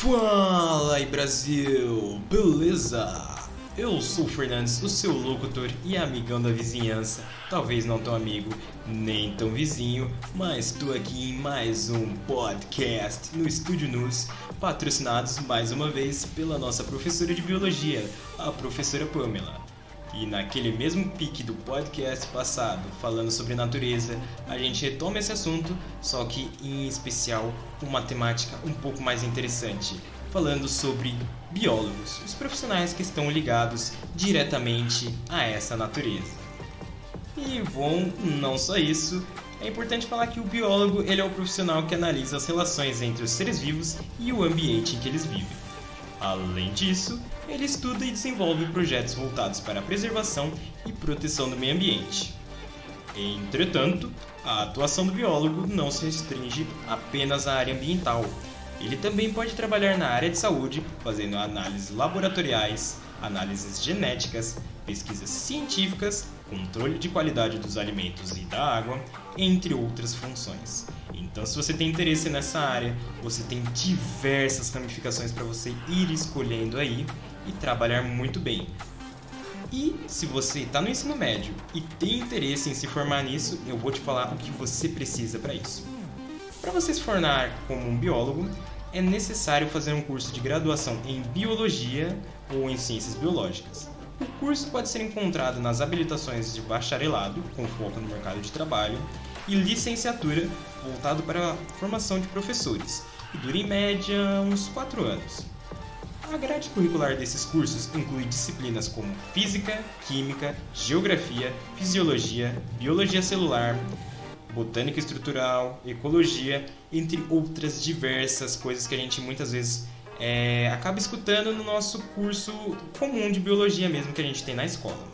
Fala aí Brasil, beleza? Eu sou o Fernandes, o seu locutor e amigão da vizinhança. Talvez não tão amigo, nem tão vizinho, mas tô aqui em mais um podcast no Estúdio Nus, patrocinados mais uma vez pela nossa professora de biologia, a professora Pamela. E naquele mesmo pique do podcast passado, falando sobre natureza, a gente retoma esse assunto, só que em especial com uma temática um pouco mais interessante, falando sobre biólogos, os profissionais que estão ligados diretamente a essa natureza. E bom, não só isso, é importante falar que o biólogo ele é o profissional que analisa as relações entre os seres vivos e o ambiente em que eles vivem. Além disso, ele estuda e desenvolve projetos voltados para a preservação e proteção do meio ambiente. Entretanto, a atuação do biólogo não se restringe apenas à área ambiental. Ele também pode trabalhar na área de saúde, fazendo análises laboratoriais, análises genéticas, pesquisas científicas, controle de qualidade dos alimentos e da água, entre outras funções. Então, se você tem interesse nessa área, você tem diversas ramificações para você ir escolhendo aí e trabalhar muito bem. E se você está no ensino médio e tem interesse em se formar nisso, eu vou te falar o que você precisa para isso. Para você se formar como um biólogo, é necessário fazer um curso de graduação em biologia ou em ciências biológicas. O curso pode ser encontrado nas habilitações de bacharelado, com foco no mercado de trabalho, e licenciatura, voltado para a formação de professores, e dura em média uns 4 anos. A grade curricular desses cursos inclui disciplinas como física, química, geografia, fisiologia, biologia celular, botânica estrutural, ecologia, entre outras diversas coisas que a gente muitas vezes acaba escutando no nosso curso comum de biologia mesmo que a gente tem na escola.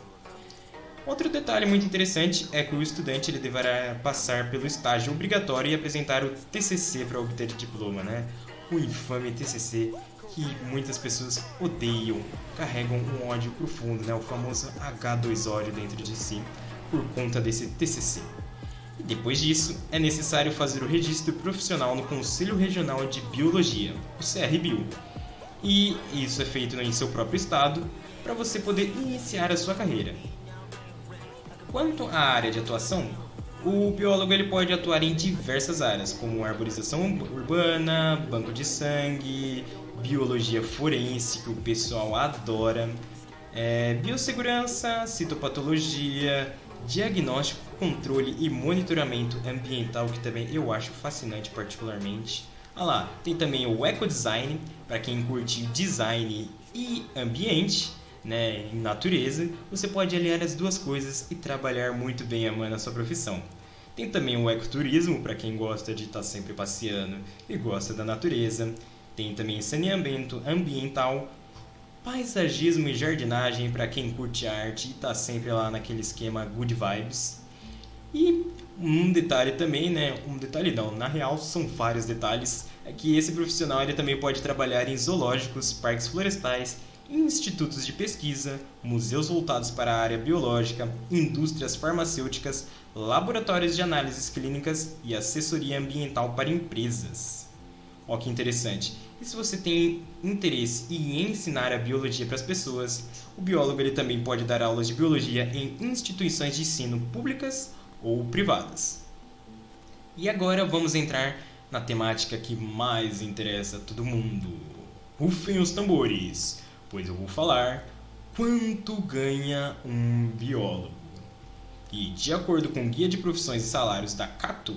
Outro detalhe muito interessante é que o estudante ele deverá passar pelo estágio obrigatório e apresentar o TCC para obter o diploma, né? O infame TCC que muitas pessoas odeiam, carregam um ódio profundo, né? O famoso H2O dentro de si por conta desse TCC. E depois disso, é necessário fazer o registro profissional no Conselho Regional de Biologia, o CRBio. E isso é feito em seu próprio estado para você poder iniciar a sua carreira. Quanto à área de atuação, o biólogo ele pode atuar em diversas áreas, como arborização urbana, banco de sangue, biologia forense, que o pessoal adora, biossegurança, citopatologia, diagnóstico, controle e monitoramento ambiental, que também eu acho fascinante particularmente. Tem também o ecodesign, para quem curte design e ambiente, né, em natureza, você pode aliar as duas coisas e trabalhar muito bem amando a sua profissão. Tem também o ecoturismo, para quem gosta de estar sempre passeando e gosta da natureza. Tem também saneamento ambiental, paisagismo e jardinagem, para quem curte arte e está sempre lá naquele esquema good vibes. E um detalhe também, né, na real são vários detalhes, é que esse profissional ele também pode trabalhar em zoológicos, parques florestais, institutos de pesquisa, museus voltados para a área biológica, indústrias farmacêuticas, laboratórios de análises clínicas e assessoria ambiental para empresas. Ó, que interessante. E se você tem interesse em ensinar a biologia para as pessoas, o biólogo ele também pode dar aulas de biologia em instituições de ensino públicas ou privadas. E agora vamos entrar na temática que mais interessa a todo mundo. Rufem os tambores, pois eu vou falar quanto ganha um biólogo. E de acordo com o Guia de Profissões e Salários da Cato,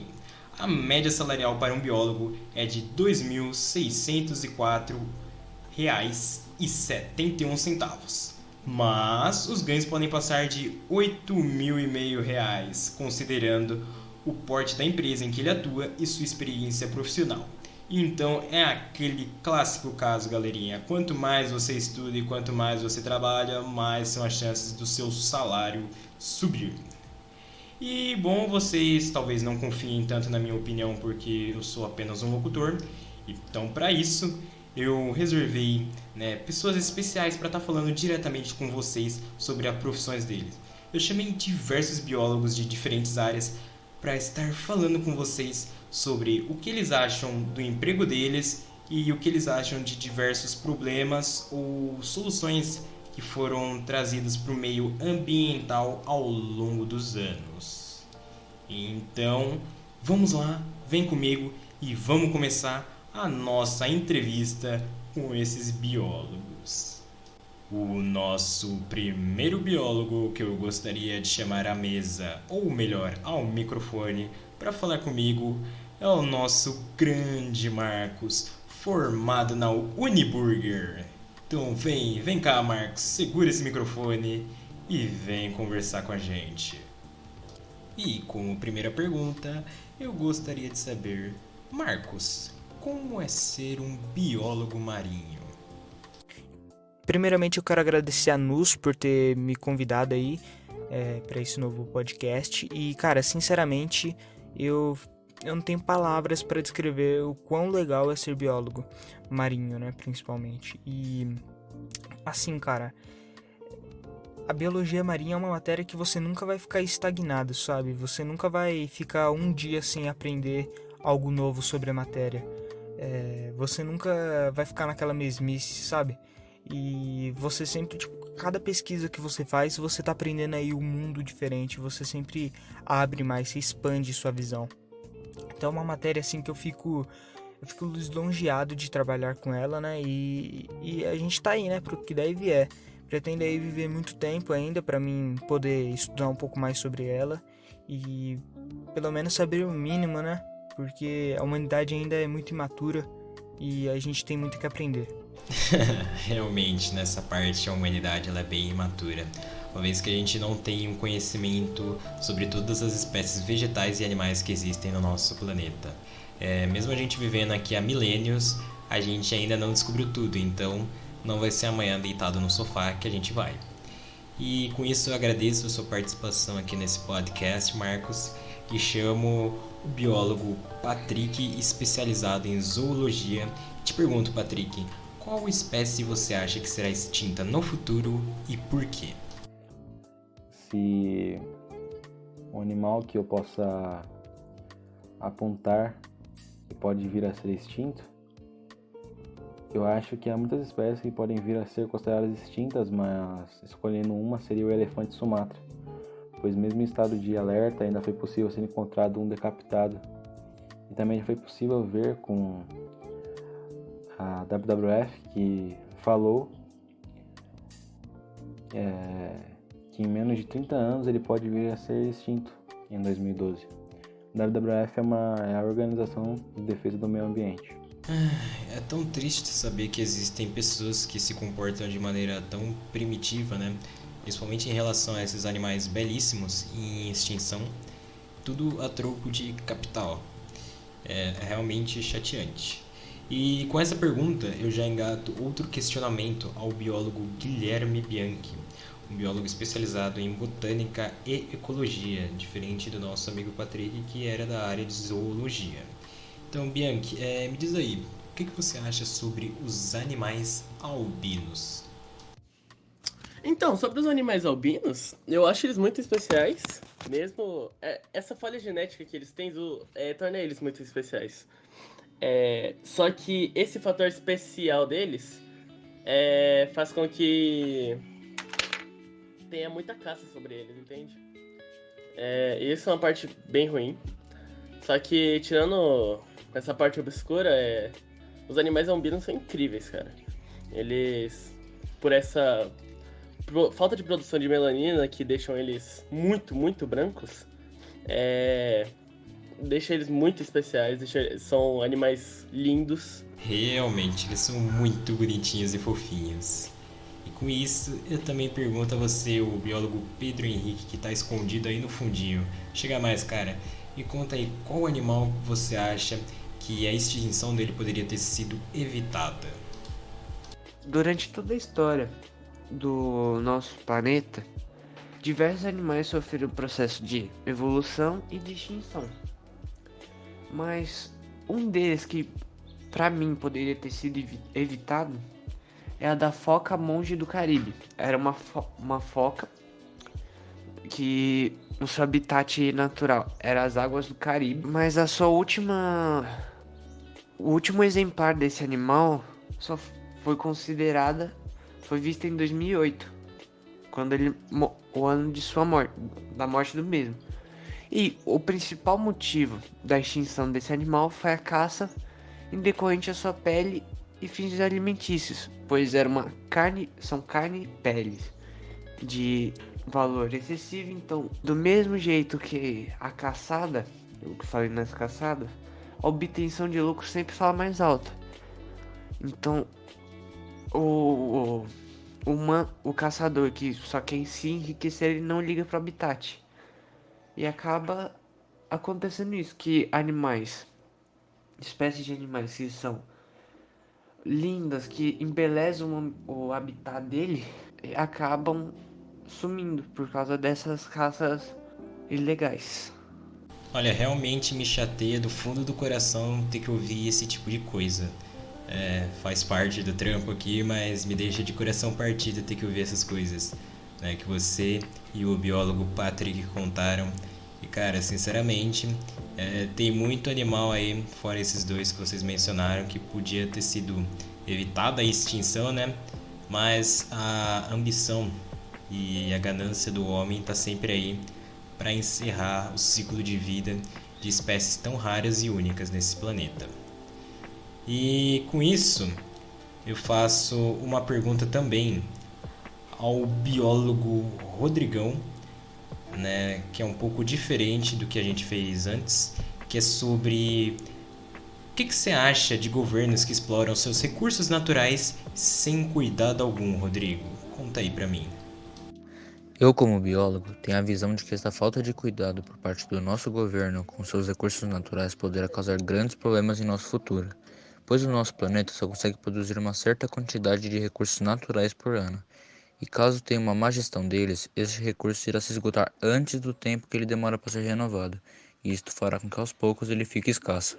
a média salarial para um biólogo é de R$ 2.604,71. Mas os ganhos podem passar de R$ 8.500, considerando o porte da empresa em que ele atua e sua experiência profissional. Então é aquele clássico caso, galerinha. Quanto mais você estuda e quanto mais você trabalha, mais são as chances do seu salário subir. E bom, vocês talvez não confiem tanto na minha opinião porque eu sou apenas um locutor. Então para isso eu reservei, pessoas especiais para estar falando diretamente com vocês sobre as profissões deles. Eu chamei diversos biólogos de diferentes áreas para estar falando com vocês sobre o que eles acham do emprego deles e o que eles acham de diversos problemas ou soluções que foram trazidas para o meio ambiental ao longo dos anos. Então, vamos lá, vem comigo e vamos começar a nossa entrevista com esses biólogos. O nosso primeiro biólogo que eu gostaria de chamar à mesa, ou melhor, ao microfone, para falar comigo é o nosso grande Marcos, formado na Uniburger. Então vem cá, Marcos, segura esse microfone e vem conversar com a gente. E como primeira pergunta, eu gostaria de saber, Marcos, como é ser um biólogo marinho? Primeiramente eu quero agradecer a Nus por ter me convidado aí para esse novo podcast. E cara, sinceramente, eu não tenho palavras para descrever o quão legal é ser biólogo marinho, né, principalmente. E assim, cara, a biologia marinha é uma matéria que você nunca vai ficar estagnado, sabe? Você nunca vai ficar um dia sem aprender algo novo sobre a matéria. Você nunca vai ficar naquela mesmice, sabe? E você sempre, cada pesquisa que você faz, você tá aprendendo aí um mundo diferente, você sempre abre mais, você expande sua visão. Então é uma matéria assim que eu fico lisonjeado de trabalhar com ela, né? E a gente tá aí, né, pro que daí vier. Pretendo aí viver muito tempo ainda para mim poder estudar um pouco mais sobre ela e pelo menos saber o mínimo, né? Porque a humanidade ainda é muito imatura e a gente tem muito que aprender. Realmente, nessa parte a humanidade ela é bem imatura, uma vez que a gente não tem um conhecimento sobre todas as espécies vegetais e animais que existem no nosso planeta. Mesmo a gente vivendo aqui há milênios, a gente ainda não descobriu tudo, então não vai ser amanhã deitado no sofá que a gente vai. E com isso eu agradeço a sua participação aqui nesse podcast, Marcos, e chamo o biólogo Patrick, especializado em zoologia. Te pergunto, Patrick, qual espécie você acha que será extinta no futuro e por quê? Se um animal que eu possa apontar que pode vir a ser extinto, eu acho que há muitas espécies que podem vir a ser consideradas extintas, mas escolhendo uma seria o elefante Sumatra, pois mesmo em estado de alerta ainda foi possível ser encontrado um decapitado. E também já foi possível ver com a WWF, que falou que em menos de 30 anos ele pode vir a ser extinto em 2012. A WWF é a Organização de Defesa do Meio Ambiente. É tão triste saber que existem pessoas que se comportam de maneira tão primitiva, né? Principalmente em relação a esses animais belíssimos em extinção, tudo a troco de capital. É realmente chateante. E com essa pergunta eu já engato outro questionamento ao biólogo Guilherme Bianchi, um biólogo especializado em botânica e ecologia, diferente do nosso amigo Patrick, que era da área de zoologia. Então, Bianchi, me diz aí, o que você acha sobre os animais albinos? Então, sobre os animais albinos, eu acho eles muito especiais, mesmo essa falha genética que eles têm torna eles muito especiais. Só que esse fator especial deles faz com que tenha muita caça sobre eles, entende? Isso é uma parte bem ruim. Só que, tirando essa parte obscura, os animais albinos são incríveis, cara. Eles, por essa falta de produção de melanina, que deixam eles muito, muito brancos, deixa eles muito especiais, são animais lindos. Realmente, eles são muito bonitinhos e fofinhos. E com isso, eu também pergunto a você, o biólogo Pedro Henrique, que está escondido aí no fundinho. Chega mais, cara, e conta aí qual animal você acha que a extinção dele poderia ter sido evitada. Durante toda a história do nosso planeta, diversos animais sofreram o processo de evolução e de extinção. Mas um deles que, para mim, poderia ter sido evitado é a da foca monge do Caribe. Era uma foca que o seu habitat natural era as águas do Caribe, mas a sua última O último exemplar desse animal só foi foi visto em 2008, quando o ano de sua morte, da morte do mesmo. E o principal motivo da extinção desse animal foi a caça em decorrente à sua pele e fins alimentícios, pois são carne e peles de valor excessivo. Então, do mesmo jeito que a caçada, o que falei nas caçadas, a obtenção de lucro sempre fala mais alta. Então, o caçador que só quer se enriquecer, ele não liga para o habitat. E acaba acontecendo isso, que espécies de animais que são lindas, que embelezam o habitat dele, acabam sumindo por causa dessas caças ilegais. Olha, realmente me chateia do fundo do coração ter que ouvir esse tipo de coisa. Faz parte do trampo aqui, mas me deixa de coração partido ter que ouvir essas coisas, né, que você e o biólogo Patrick contaram. E cara, sinceramente, tem muito animal aí, fora esses dois que vocês mencionaram, que podia ter sido evitada a extinção, né? Mas a ambição e a ganância do homem tá sempre aí para encerrar o ciclo de vida de espécies tão raras e únicas nesse planeta. E com isso, eu faço uma pergunta também ao biólogo Rodrigão, né, que é um pouco diferente do que a gente fez antes, que é sobre o que você acha de governos que exploram seus recursos naturais sem cuidado algum, Rodrigo? Conta aí pra mim. Eu, como biólogo, tenho a visão de que esta falta de cuidado por parte do nosso governo com seus recursos naturais poderá causar grandes problemas em nosso futuro, pois o nosso planeta só consegue produzir uma certa quantidade de recursos naturais por ano. E caso tenha uma má gestão deles, este recurso irá se esgotar antes do tempo que ele demora para ser renovado, e isto fará com que aos poucos ele fique escasso.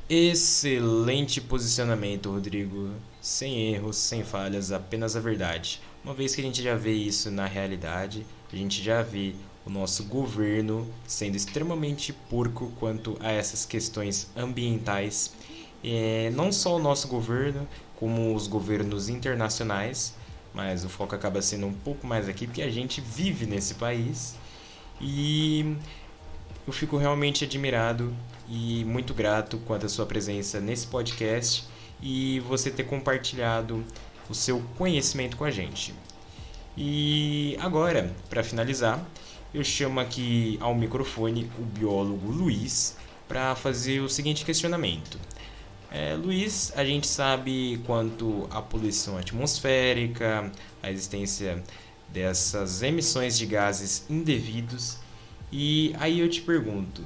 Excelente posicionamento, Rodrigo. Sem erros, sem falhas, apenas a verdade. Uma vez que a gente já vê isso na realidade, a gente já vê o nosso governo sendo extremamente porco quanto a essas questões ambientais. Não só o nosso governo, como os governos internacionais, mas o foco acaba sendo um pouco mais aqui porque a gente vive nesse país. E eu fico realmente admirado e muito grato quanto à sua presença nesse podcast e você ter compartilhado o seu conhecimento com a gente. E agora, para finalizar, eu chamo aqui ao microfone o biólogo Luiz para fazer o seguinte questionamento. Luiz, a gente sabe quanto à poluição atmosférica, a existência dessas emissões de gases indevidos, e aí eu te pergunto,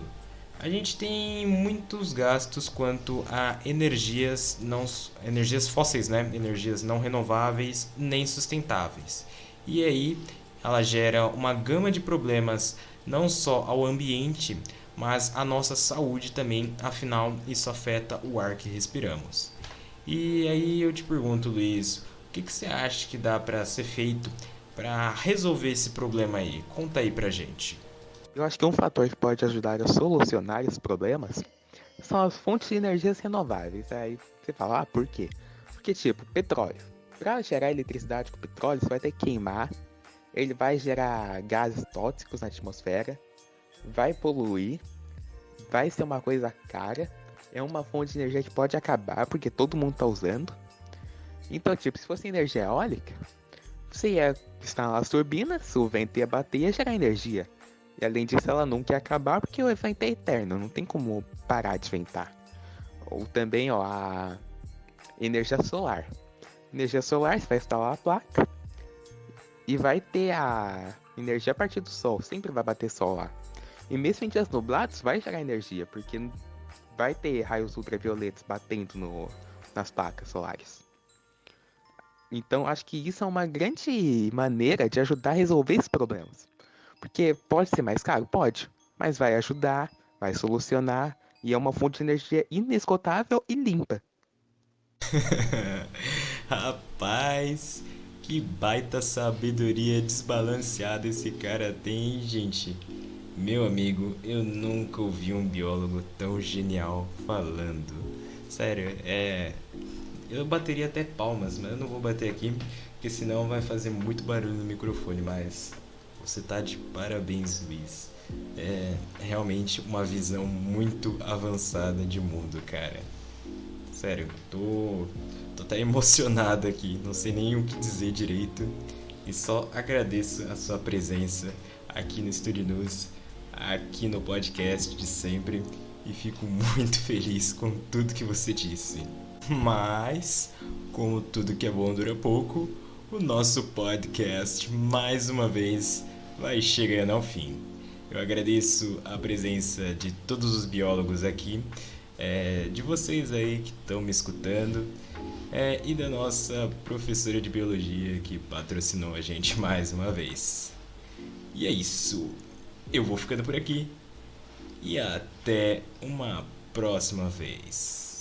a gente tem muitos gastos quanto a energias fósseis, né? Energias não renováveis nem sustentáveis. E aí ela gera uma gama de problemas não só ao ambiente, mas a nossa saúde também, afinal isso afeta o ar que respiramos. E aí eu te pergunto, Luiz, o que você acha que dá para ser feito para resolver esse problema aí? Conta aí pra gente. Eu acho que um fator que pode ajudar a solucionar esses problemas são as fontes de energias renováveis. Aí você fala, por quê? Porque, tipo, petróleo. Para gerar eletricidade com petróleo, você vai ter que queimar, ele vai gerar gases tóxicos na atmosfera, vai poluir, vai ser uma coisa cara, é uma fonte de energia que pode acabar porque todo mundo está usando. Então, tipo, se fosse energia eólica, você ia instalar as turbinas, o vento ia bater e ia gerar energia. E além disso, ela nunca ia acabar porque o vento é eterno, não tem como parar de ventar. Ou também, ó, a energia solar. Energia solar, você vai instalar a placa e vai ter a energia a partir do sol, sempre vai bater sol lá. E mesmo em dias nublados, vai gerar energia, porque vai ter raios ultravioletas batendo nas placas solares. Então, acho que isso é uma grande maneira de ajudar a resolver esses problemas. Porque pode ser mais caro? Pode. Mas vai ajudar, vai solucionar e é uma fonte de energia inesgotável e limpa. Rapaz, que baita sabedoria desbalanceada esse cara tem, gente. Meu amigo, eu nunca ouvi um biólogo tão genial falando. Sério, eu bateria até palmas, mas eu não vou bater aqui, porque senão vai fazer muito barulho no microfone, mas você tá de parabéns, Luiz. É realmente uma visão muito avançada de mundo, cara. Sério, tô até emocionado aqui, não sei nem o que dizer direito. E só agradeço a sua presença aqui no Estúdio News, aqui no podcast de sempre. E fico muito feliz com tudo que você disse. Mas, como tudo que é bom dura pouco, o nosso podcast, mais uma vez, vai chegando ao fim. Eu agradeço a presença de todos os biólogos aqui, de vocês aí que estão me escutando, e da nossa professora de biologia que patrocinou a gente mais uma vez. E é isso. Eu vou ficando por aqui e até uma próxima vez.